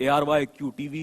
ARYQ TV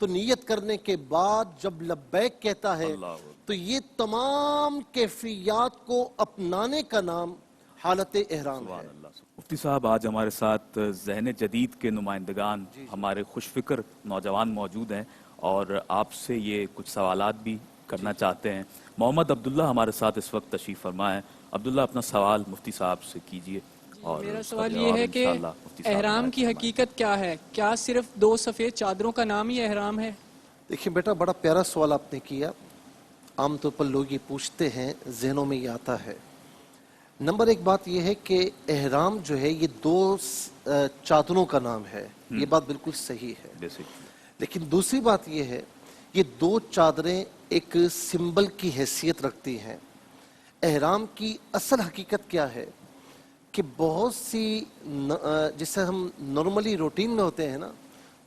تو نیت کرنے کے بعد جب لبیک کہتا ہے اللہ اکبر۔ تو یہ تمام کیفیات کو اپنانے کا نام حالت احرام ہے۔ سبحان اللہ۔ مفتی صاحب، آج ہمارے ساتھ ذہن جدید کے نمائندگان، ہمارے خوش فکر نوجوان موجود ہیں اور آپ سے یہ کچھ سوالات بھی کرنا چاہتے ہیں۔ محمد عبداللہ ہمارے ساتھ اس وقت تشریف فرما ہے۔ عبداللہ، اپنا سوال مفتی صاحب سے کیجئے۔ اور میرا اس کا سوال جواب یہ ہے کہ انشاءاللہ مفتی صاحب احرام ہمارے کی فرمائیں۔ حقیقت کیا ہے؟ کیا صرف 2 سفید چادروں کا نام ہی احرام ہے؟ دیکھیں بیٹا، بڑا پیارا سوال آپ نے کیا۔ عام طور پر لوگ یہ پوچھتے ہیں، ذہنوں میں یہ آتا ہے۔ نمبر 1 بات یہ ہے کہ احرام جو ہے یہ 2 چادروں کا نام ہے، یہ بات بالکل صحیح ہے۔ جیسے لیکن دوسری بات یہ ہے، یہ 2 چادریں ایک سمبل کی حیثیت رکھتی ہیں۔ احرام کی اصل حقیقت کیا ہے کہ بہت سی جسے ہم نارملی روٹین میں ہوتے ہیں نا،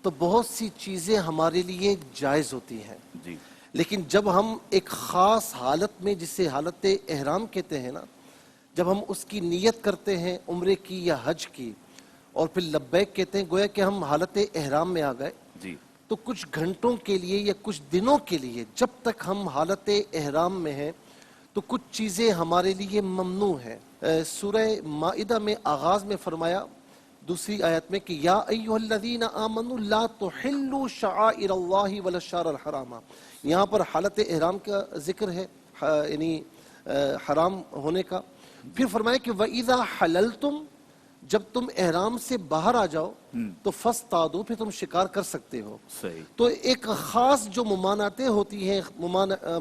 تو بہت سی چیزیں ہمارے لیے جائز ہوتی ہیں، جی لیکن جب ہم ایک خاص حالت میں، جسے حالت احرام کہتے ہیں نا، جب ہم اس کی نیت کرتے ہیں عمرے کی یا حج کی، اور پھر لبیک کہتے ہیں، گویا کہ ہم حالت احرام میں آ گئے، جی تو کچھ گھنٹوں کے لیے یا کچھ دنوں کے لیے جب تک ہم حالت احرام میں ہیں تو کچھ چیزیں ہمارے لیے ممنوع ہیں۔ سورہ مائدہ میں آغاز میں فرمایا دوسری آیت میں کہ یا ایھا الذین آمنوا لا تحلوا شعائر اللہ ولا الشہر الحرام۔ یہاں پر حالت احرام کا ذکر ہے، یعنی حرام ہونے کا۔ پھر فرمایا کہ وَإِذَا حَلَلْتُمْ، جب تم احرام سے باہر آ جاؤ تو فَاسْتَادُوا، پھر تم شکار کر سکتے ہو۔ صحیح۔ تو ایک خاص جو ممانعتیں ہوتی ہیں،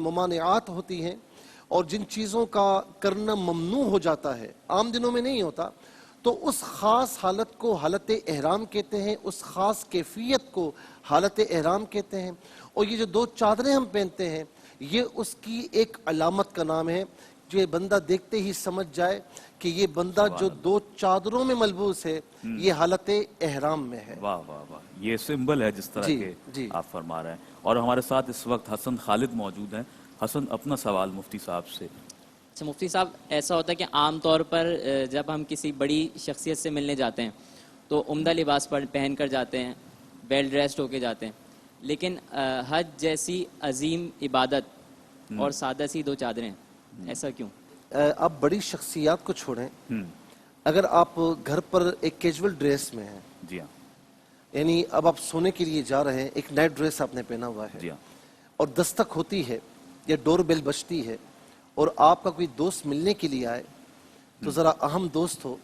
ممانعات ہوتی ہیں، اور جن چیزوں کا کرنا ممنوع ہو جاتا ہے، عام دنوں میں نہیں ہوتا، تو اس خاص حالت کو حالت احرام کہتے ہیں، اس خاص کیفیت کو حالت احرام کہتے ہیں۔ اور یہ جو 2 چادریں ہم پہنتے ہیں، یہ اس کی ایک علامت کا نام ہے، جو یہ بندہ دیکھتے ہی سمجھ جائے کہ یہ بندہ جو 2 چادروں میں ملبوس ہے یہ حالت احرام میں ہے۔ واہ واہ واہ، یہ سمبل ہے جس طرح جی، کے جی۔ آپ فرما رہے ہیں۔ اور ہمارے ساتھ اس وقت حسن خالد موجود ہیں۔ حسن، اپنا سوال مفتی صاحب سے۔ اچھا مفتی صاحب، ایسا ہوتا ہے کہ عام طور پر جب ہم کسی بڑی شخصیت سے ملنے جاتے ہیں تو عمدہ لباس پہن کر جاتے ہیں، ویل ڈریسڈ ہو کے جاتے ہیں، لیکن حج جیسی عظیم عبادت اور سادہ سی 2 چادریں، ایسا کیوں؟ آپ بڑی شخصیات کو چھوڑیں، اگر آپ گھر پر ایک کیجول ڈریس میں ہیں، جی ہاں، یعنی اب آپ سونے کے لیے جا رہے ہیں، ایک نائٹ ڈریس آپ نے پہنا ہوا ہے، جی ہاں، اور دستک ہوتی ہے یا ڈور بیل بجتی ہے، اور آپ کا کوئی دوست ملنے کے لیے آئے تو ذرا اہم دوست ہو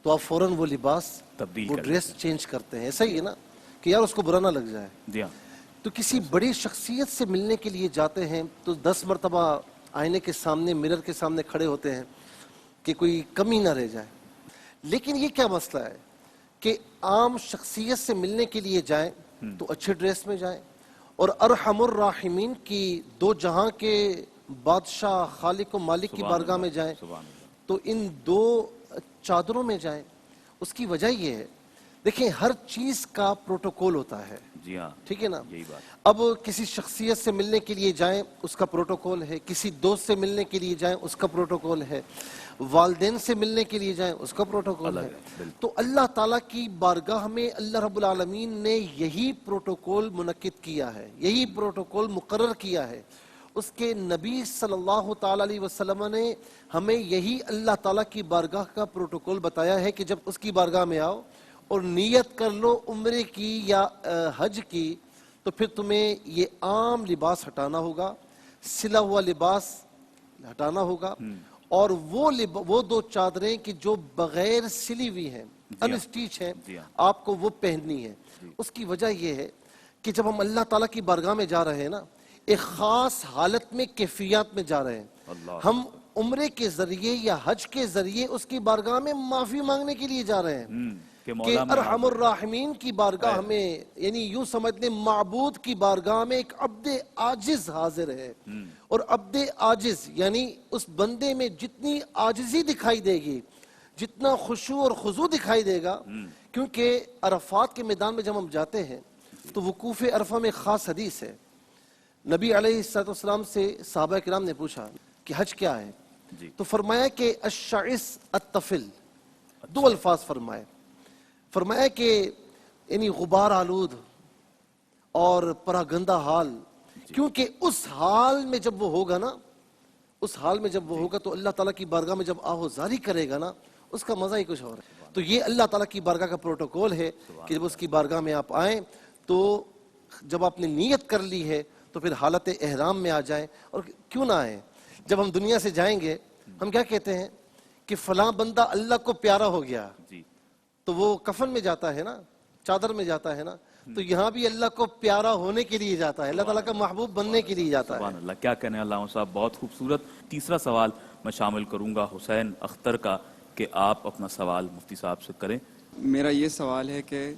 تو آپ فوراً وہ لباس، تبدیل وہ کر ڈریس چینج کرتے ہیں، ایسا ہی ہے نا کہ یار اس کو برا نہ لگ جائے۔ جی ہاں، تو کسی بڑی شخصیت سے ملنے کے لیے جاتے ہیں تو 10 مرتبہ آئینے کے سامنے، مرر کے سامنے کھڑے ہوتے ہیں کہ کوئی کمی نہ رہ جائے۔ لیکن یہ کیا مسئلہ ہے کہ عام شخصیت سے ملنے کے لیے جائیں تو اچھے ڈریس میں جائیں، اور ارحم الراحمین کی 2 جہاں کے بادشاہ، خالق و مالک کی سبحان بارگاہ میں اللہ، جائیں سبحان اللہ۔ تو ان 2 چادروں میں جائیں۔ اس کی وجہ یہ ہے، دیکھیں ہر چیز کا پروٹوکول ہوتا ہے، جی ہاں، ٹھیک ہے نا؟ یہی بات۔ اب کسی شخصیت سے ملنے کے لیے جائیں اس کا پروٹوکول ہے، کسی دوست سے ملنے کے لیے جائیں اس کا پروٹوکول ہے، والدین سے ملنے کے لیے جائیں اس کا پروٹوکول الگ ہے۔ ہے، بالکل۔ تو اللہ تعالیٰ کی بارگاہ میں اللہ رب العالمین نے یہی پروٹوکول منعقد کیا ہے، یہی پروٹوکول مقرر کیا ہے۔ اس کے نبی صلی اللہ تعالیٰ علیہ وسلم نے ہمیں یہی اللہ تعالیٰ کی بارگاہ کا پروٹوکول بتایا ہے کہ جب اس کی بارگاہ میں آؤ اور نیت کر لو عمرے کی یا حج کی، تو پھر تمہیں یہ عام لباس ہٹانا ہوگا، سلا ہوا لباس ہٹانا ہوگا، اور وہ 2 چادریں کہ جو بغیر سلی ہوئی ہیں، ان اسٹیچ ہیں، جی ہاں، آپ کو وہ پہننی ہے۔ اس کی وجہ یہ ہے کہ جب ہم اللہ تعالیٰ کی بارگاہ میں جا رہے ہیں نا، ایک خاص حالت میں، کیفیات میں جا رہے ہیں، اللہ، ہم عمرے کے ذریعے یا حج کے ذریعے اس کی بارگاہ میں معافی مانگنے کے لیے جا رہے ہیں کہ کہ مولا میں ارحم الراحمین کی بارگاہ میں، یعنی یوں سمجھ لیں معبود کی بارگاہ میں ایک عبد عاجز حاضر ہے، اور عبد عاجز یعنی اس بندے میں جتنی عاجزی دکھائی دے گی، جتنا خشوع اور خضوع دکھائی دے گا، کیونکہ عرفات کے میدان میں جب ہم جاتے ہیں تو وقوف عرفہ میں خاص حدیث ہے، نبی علیہ السلام سے صحابہ کرام نے پوچھا کہ حج کیا ہے؟ جی، تو فرمایا کہ الشعث الطفل، 2 الفاظ فرمایا کہ یعنی غبار آلود اور پراگندہ حال، کیونکہ اس حال میں جب وہ ہوگا نا، اس حال میں جب وہ ہوگا تو اللہ تعالیٰ کی بارگاہ میں جب آہوزاری کرے گا نا، اس کا مزہ ہی کچھ اور ہے۔ تو یہ اللہ تعالیٰ کی بارگاہ کا پروٹوکول ہے کہ جب اس کی بارگاہ میں آپ آئیں تو جب آپ نے نیت کر لی ہے تو پھر حالت احرام میں آ جائیں، اور کیوں نہ آئیں۔ جب ہم دنیا سے جائیں گے ہم کیا کہتے ہیں کہ فلاں بندہ اللہ کو پیارا ہو گیا، جی تو وہ کفن میں جاتا ہے نا، چادر میں جاتا ہے نا، تو یہاں بھی اللہ کو پیارا ہونے کے لیے جاتا ہے، اللہ تعالیٰ کا محبوب بننے کے لیے جاتا ہے۔ سبحان اللہ، کیا کہنے ہیں علامہ صاحب، بہت خوبصورت۔ تیسرا سوال میں شامل کروں گا حسین اختر کا، کہ آپ اپنا سوال مفتی صاحب سے کریں۔ میرا یہ سوال ہے کہ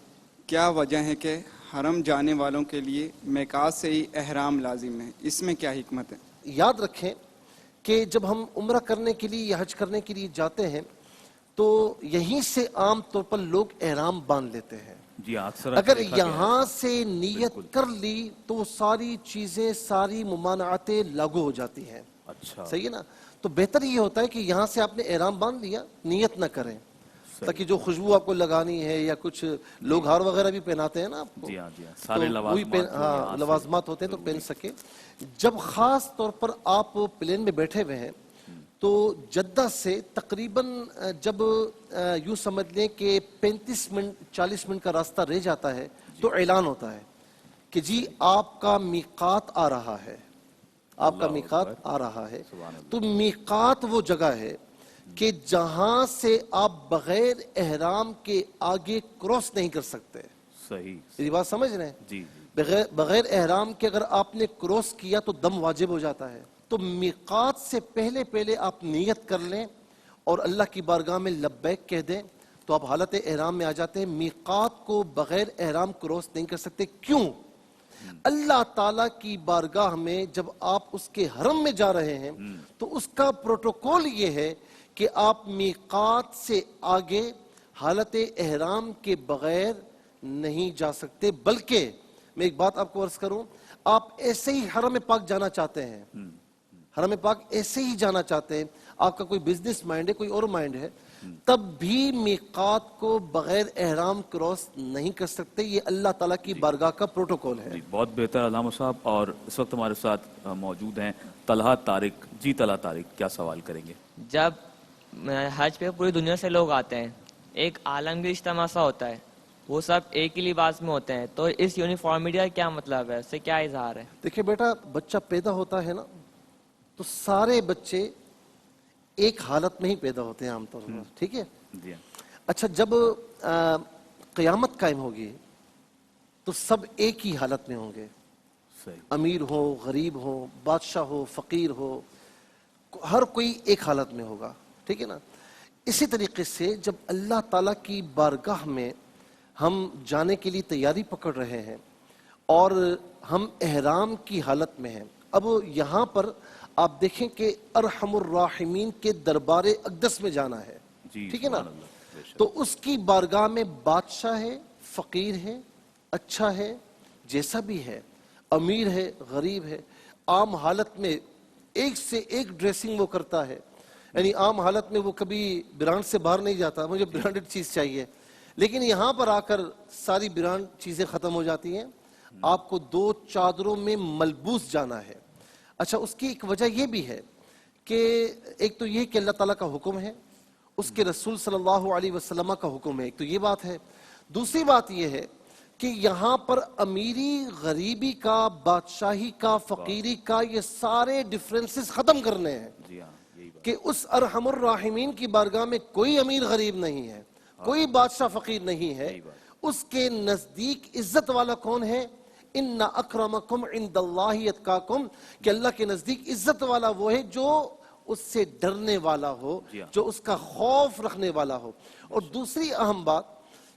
کیا وجہ ہے کہ حرم جانے والوں کے لیے میقات سے ہی احرام لازم ہے، اس میں کیا حکمت ہے؟ یاد رکھیں کہ جب ہم عمرہ کرنے کے لیے یا حج کرنے کے لیے جاتے ہیں تو یہیں سے عام طور پر لوگ احرام باندھ لیتے ہیں۔ جی اکثر اگر دیکھا گیا ہے۔ یہاں سے نیت کر لی تو وہ ساری چیزیں، ساری ممانعتیں لاگو ہو جاتی ہیں۔ اچھا صحیح ہے نا؟ تو بہتر یہ ہوتا ہے کہ یہاں سے آپ نے احرام باندھ لیا، نیت نہ کریں، تاکہ جو خوشبو آپ کو لگانی ہے یا کچھ لوگ ہار وغیرہ بھی پہناتے ہیں نا آپ کو، جی ہاں جی ہاں، سارے تو وہی لوازمات لوازمات ہوتے ہیں تو پہن سکے۔ جب خاص طور پر آپ پلین میں بیٹھے ہوئے ہیں تو جدہ سے تقریباً جب یوں سمجھ لیں کہ 35 منٹ 40 منٹ کا راستہ رہ جاتا ہے تو اعلان ہوتا ہے کہ جی آپ کا میقات آ رہا ہے، آپ کا میقات آ رہا ہے۔ تو میقات وہ جگہ ہے کہ جہاں سے آپ بغیر احرام کے آگے کراس نہیں کر سکتے۔ صحیح، میری بات سمجھ رہے ہیں؟ جی بغیر احرام کے اگر آپ نے کراس کیا تو دم واجب ہو جاتا ہے۔ تو میقات سے پہلے آپ نیت کر لیں اور اللہ کی بارگاہ میں لبیک کہہ دیں تو آپ حالت احرام میں آ جاتے ہیں۔ میقات کو بغیر احرام کراس نہیں کر سکتے۔ کیوں؟ اللہ تعالیٰ کی بارگاہ میں جب آپ اس کے حرم میں جا رہے ہیں تو اس کا پروٹوکول یہ ہے کہ آپ میقات سے آگے حالت احرام کے بغیر نہیں جا سکتے۔ بلکہ میں ایک بات آپ کو عرض کروں، آپ ایسے ہی حرم پاک جانا چاہتے ہیں، حرم پاک ایسے ہی جانا چاہتے ہیں، آپ کا کوئی بزنس مائنڈ ہے، کوئی اور مائنڈ ہے، تب بھی میقات کو بغیر احرام کراس نہیں کر سکتے۔ یہ اللہ تعالیٰ کی بارگاہ کا پروٹوکول ہے۔ جی، بہت بہتر علامہ صاحب۔ اور اس وقت ہمارے ساتھ موجود ہیں طلحہ طارق۔ جی طلحہ طارق، کیا سوال کریں گے؟ جب حج پہ پوری دنیا سے لوگ آتے ہیں، ایک عالمگیر اجتماع سا ہوتا ہے، وہ سب ایک ہی لباس میں ہوتے ہیں، تو اس یونیفارمٹی کا کیا مطلب ہے، اس سے کیا اظہار ہے؟ دیکھیں بیٹا، بچہ پیدا ہوتا ہے نا تو سارے بچے ایک حالت میں ہی پیدا ہوتے ہیں عام طور پر، ٹھیک ہے؟ جی ہاں، اچھا، جب قیامت قائم ہوگی تو سب ایک ہی حالت میں ہوں گے، صحیح، امیر ہو، غریب ہو، بادشاہ ہو، فقیر ہو، ہر کوئی ایک حالت میں ہوگا، ٹھیک ہے نا؟ اسی طریقے سے جب اللہ تعالیٰ کی بارگاہ میں ہم جانے کے لیے تیاری پکڑ رہے ہیں اور ہم احرام کی حالت میں ہیں، اب یہاں پر آپ دیکھیں کہ ارحم الراحمین کے دربار اقدس میں جانا ہے، جی ٹھیک ہے نا؟ سبحان اللہ، بے شک۔ تو اس کی بارگاہ میں بادشاہ ہے، فقیر ہے، اچھا ہے، جیسا بھی ہے، امیر ہے، غریب ہے، عام حالت میں ایک سے ایک ڈریسنگ وہ کرتا ہے، یعنی عام حالت میں وہ کبھی برانڈ سے باہر نہیں جاتا، مجھے برانڈڈ چیز چاہیے، لیکن یہاں پر آ کر ساری برانڈ چیزیں ختم ہو جاتی ہیں، آپ کو 2 چادروں میں ملبوس جانا ہے۔ اچھا، اس کی ایک وجہ یہ بھی ہے کہ ایک تو یہ کہ اللہ تعالیٰ کا حکم ہے، اس کے رسول صلی اللہ علیہ وسلم کا حکم ہے، ایک تو یہ بات ہے۔ دوسری بات یہ ہے کہ یہاں پر امیری غریبی کا، بادشاہی کا، فقیری کا، یہ سارے ڈفرینسز ختم کرنے ہیں جی ہاں، یہی بات۔ کہ اس ارحم الراحمین کی بارگاہ میں کوئی امیر غریب نہیں ہے، کوئی بادشاہ فقیر نہیں ہے۔ اس کے نزدیک عزت والا کون ہے؟ ان اکرمکم عند اللہ اتقاکم، کہ اللہ کے نزدیک عزت والا وہ ہے جو اس سے ڈرنے والا ہو، جو اس کا خوف رکھنے والا ہو۔ اور دوسری اہم بات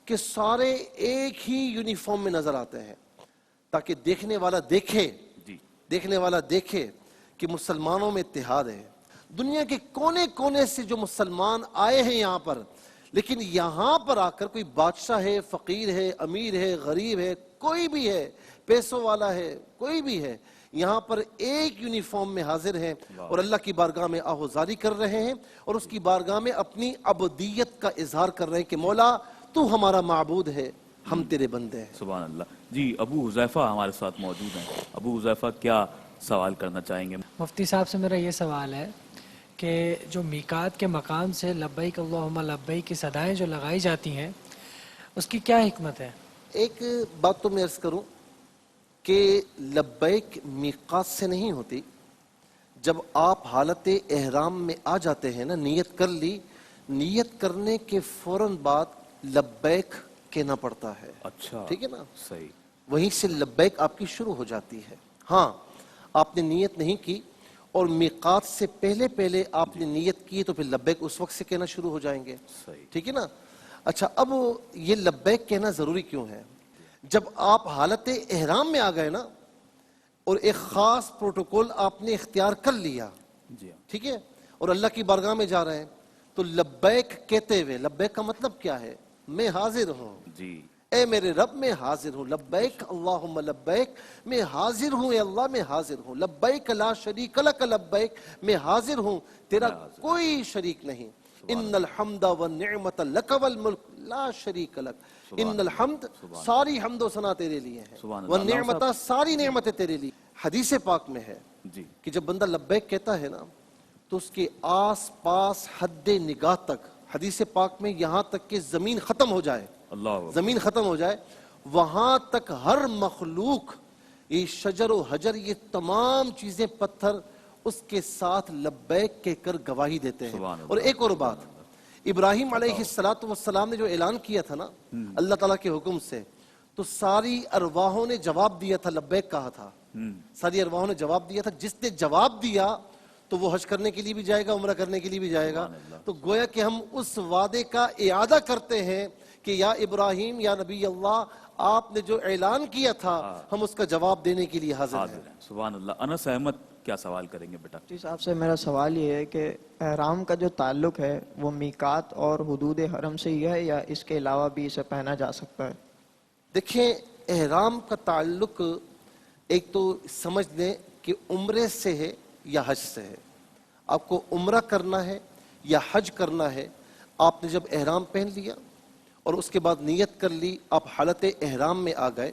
کہ سارے ایک ہی یونیفارم میں نظر آتے ہیں تاکہ دیکھنے والا دیکھے، دیکھنے والا دیکھے کہ مسلمانوں میں اتحاد ہے۔ دنیا کے کونے کونے سے جو مسلمان آئے ہیں یہاں پر، لیکن یہاں پر آ کر کوئی بادشاہ ہے، فقیر ہے، امیر ہے، غریب ہے، کوئی بھی ہے، پیسوں والا ہے، کوئی بھی ہے، یہاں پر ایک یونیفارم میں حاضر ہیں اور اللہ کی بارگاہ میں آہوزاری کر رہے ہیں اور اس کی بارگاہ میں اپنی عبودیت کا اظہار کر رہے ہیں کہ مولا تو ہمارا معبود ہے، ہم تیرے بندے ہیں۔ سبحان اللہ۔ جی ابو حذیفہ ہمارے ساتھ موجود ہیں. ابو حذیفہ کیا سوال کرنا چاہیں گے؟ مفتی صاحب سے میرا یہ سوال ہے کہ جو میقات کے مقام سے لبیک اللہم لبیک کی صدائیں جو لگائی جاتی ہیں اس کی کیا حکمت ہے؟ ایک بات تو میں عرض کروں کہ لبیک میقات سے نہیں ہوتی. جب آپ حالت احرام میں آ جاتے ہیں نا، نیت کر لی، نیت کرنے کے فوراً بعد لبیک کہنا پڑتا ہے. اچھا ٹھیک ہے نا، صحیح. وہیں سے لبیک آپ کی شروع ہو جاتی ہے. ہاں آپ نے نیت نہیں کی اور میقات سے پہلے آپ نے نیت کی تو پھر لبیک اس وقت سے کہنا شروع ہو جائیں گے. صحیح. ٹھیک ہے نا. اچھا اب یہ لبیک کہنا ضروری کیوں ہے؟ جب آپ حالت احرام میں آ گئے نا اور ایک خاص پروٹوکول آپ نے اختیار کر لیا، جی ہاں. ٹھیک ہے، اور اللہ کی بارگاہ میں جا رہے ہیں تو لبیک کہتے ہوئے، لبیک کا مطلب کیا ہے؟ میں حاضر ہوں، جی اے میرے رب میں حاضر ہوں. لبیک اللہم لبیک، میں حاضر ہوں اے اللہ، میں حاضر ہوں. لبیک لا شریک لک لبیک، میں حاضر ہوں، تیرا کوئی شریک نہیں. ان الحمد والنعمت لک والملک لا شریک لک. ان الحمد، ساری حمد و ثنا تیرے لیے ہیں، والنعمت، ساری نعمتیں تیرے لیے. حدیث پاک میں ہے جی کہ جب بندہ لبیک کہتا ہے نا تو اس کے آس پاس حد نگاہ تک، حدیث پاک میں یہاں تک کہ زمین ختم ہو جائے، اللہ زمین ختم ہو جائے، وہاں تک ہر مخلوق، یہ شجر و حجر، یہ تمام چیزیں، پتھر، اس کے ساتھ لبیک کہہ کر گواہی دیتے ہیں. اور ایک اور بات، ابراہیم علیہ السلام نے جو اعلان کیا تھا نا اللہ تعالیٰ کے حکم سے، تو ساری ارواحوں نے جواب دیا تھا، لبیک کہا تھا. ساری ارواحوں نے جواب دیا تھا. جس نے جواب دیا تو وہ حج کرنے کے لیے بھی جائے گا، عمرہ کرنے کے لیے بھی جائے گا. تو گویا کہ ہم اس وعدے کا اعادہ کرتے ہیں کہ یا ابراہیم، یا نبی اللہ، آپ نے جو اعلان کیا تھا ہم اس کا جواب دینے کے لیے حاضر ہیں. سبحان اللہ. انس احمد کیا سوال کریں گے بیٹا؟ جی صاحب سے میرا سوال یہ ہے کہ احرام کا جو تعلق ہے وہ میقات اور حدود حرم سے ہی ہے یا اس کے علاوہ بھی اسے پہنا جا سکتا ہے؟ دیکھیں، احرام کا تعلق ایک تو سمجھ لیں کہ عمرے سے ہے یا حج سے ہے. آپ کو عمرہ کرنا ہے یا حج کرنا ہے، آپ نے جب احرام پہن لیا اور اس کے بعد نیت کر لی، آپ حالت احرام میں آ گئے،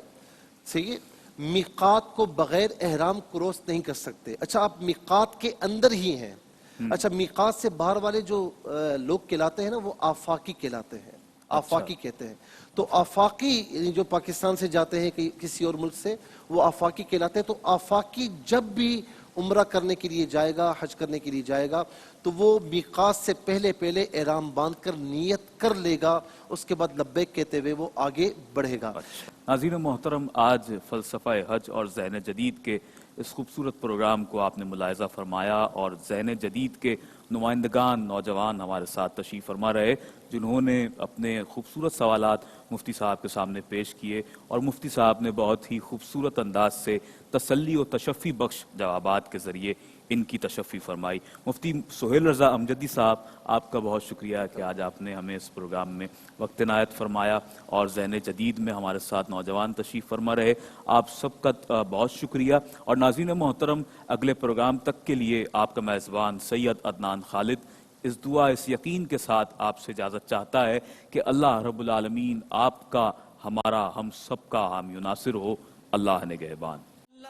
صحیح. میقات کو بغیر احرام کروس نہیں کر سکتے. اچھا آپ میقات کے اندر ہی ہیں. اچھا میقات سے باہر والے جو لوگ کہلاتے ہیں نا وہ آفاقی کہلاتے ہیں، آفاقی کہتے ہیں. تو آفاقی یعنی جو پاکستان سے جاتے ہیں کسی اور ملک سے، وہ آفاقی کہلاتے ہیں. تو آفاقی جب بھی عمرہ کرنے کے لیے جائے گا، حج کرنے کے لیے جائے گا، تو وہ میقات سے پہلے احرام باندھ کر نیت کر لے گا، اس کے بعد لبیک کہتے ہوئے وہ آگے بڑھے گا. ناظرین محترم، آج فلسفہ حج اور ذہن جدید کے اس خوبصورت پروگرام کو آپ نے ملاحظہ فرمایا اور ذہن جدید کے نمائندگان، نوجوان ہمارے ساتھ تشریف فرما رہے جنہوں نے اپنے خوبصورت سوالات مفتی صاحب کے سامنے پیش کیے اور مفتی صاحب نے بہت ہی خوبصورت انداز سے تسلی و تشفی بخش جوابات کے ذریعے ان کی تشفی فرمائی. مفتی سہیل رضا امجدی صاحب، آپ کا بہت شکریہ کہ آج آپ نے ہمیں اس پروگرام میں وقت عنایت فرمایا اور ذہن جدید میں ہمارے ساتھ نوجوان تشریف فرما رہے. آپ سب کا بہت شکریہ. اور ناظرین محترم، اگلے پروگرام تک کے لیے آپ کا میزبان سید عدنان خالد اس دعا، اس یقین کے ساتھ آپ سے اجازت چاہتا ہے کہ اللہ رب العالمین آپ کا، ہمارا، ہم سب کا حامی و ناصر ہو. اللہ نگہبان.